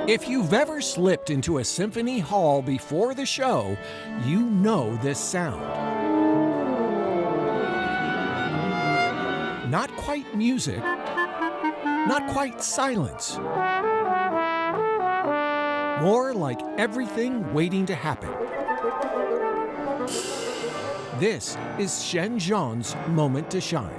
If you've ever slipped into a symphony hall before the show, you know this sound. Not quite music, not quite silence. More like everything waiting to happen. This is Zhang's moment to shine.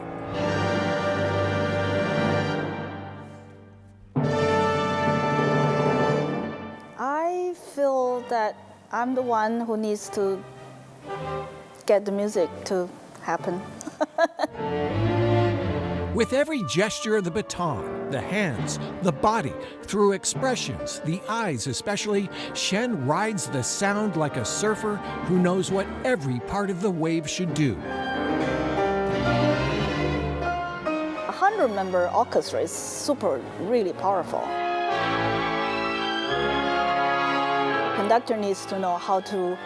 I feel that I'm the one who needs to get the music to happen. With every gesture of the baton, the hands, the body, through expressions, the eyes especially, Xian rides the sound like a surfer who knows what every part of the wave should do. 100-member orchestra is really powerful. Conductor needs to know how to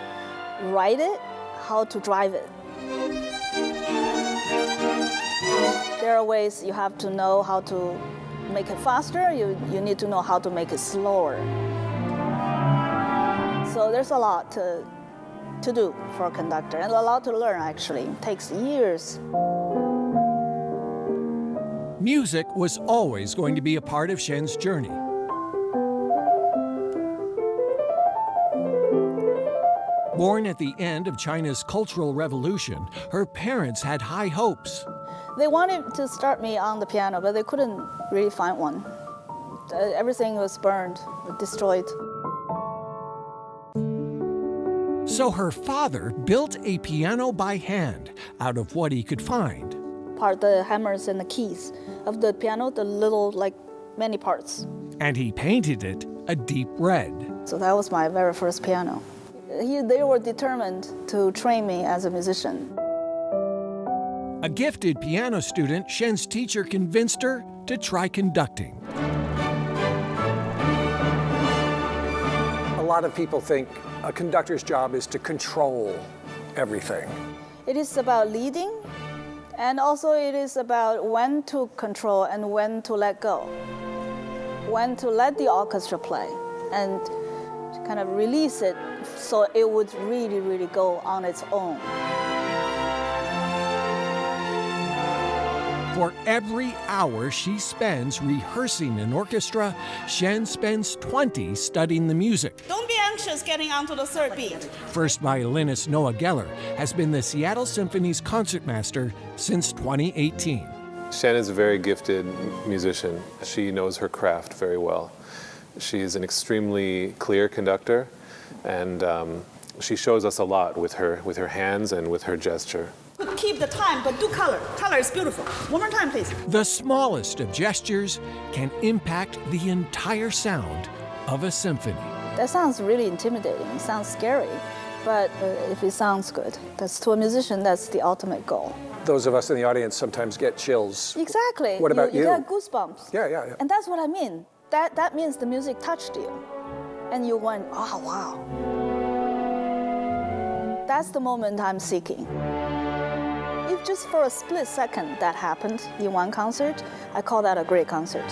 ride it, how to drive it. There are ways you have to know how to make it faster. You need to know how to make it slower. So there's a lot to do for a conductor, and a lot to learn, actually. It takes years. Music was always going to be a part of Xian's journey. Born at the end of China's Cultural Revolution, her parents had high hopes. They wanted to start me on the piano, but they couldn't really find one. Everything was burned, destroyed. So her father built a piano by hand out of what he could find. Part the hammers and the keys of the piano, the little, many parts. And he painted it a deep red. So that was my very first piano. They were determined to train me as a musician. A gifted piano student, Xian's teacher convinced her to try conducting. A lot of people think a conductor's job is to control everything. It is about leading, and also it is about when to control and when to let go. When to let the orchestra play and kind of release it so it would really, really go on its own. For every hour she spends rehearsing an orchestra, Xian spends 20 studying the music. Don't be anxious getting onto the third beat. First violinist Noah Geller has been the Seattle Symphony's concertmaster since 2018. Xian is a very gifted musician. She knows her craft very well. She's an extremely clear conductor, and she shows us a lot with her hands and with her gesture. Keep the time, but do color. Color is beautiful. One more time, please. The smallest of gestures can impact the entire sound of a symphony. That sounds really intimidating. It sounds scary, but if it sounds good, to a musician, that's the ultimate goal. Those of us in the audience sometimes get chills. Exactly. What about you? You get goosebumps. Yeah. And that's what I mean. That means the music touched you, and you went, oh, wow. That's the moment I'm seeking. If just for a split second that happened in one concert, I call that a great concert.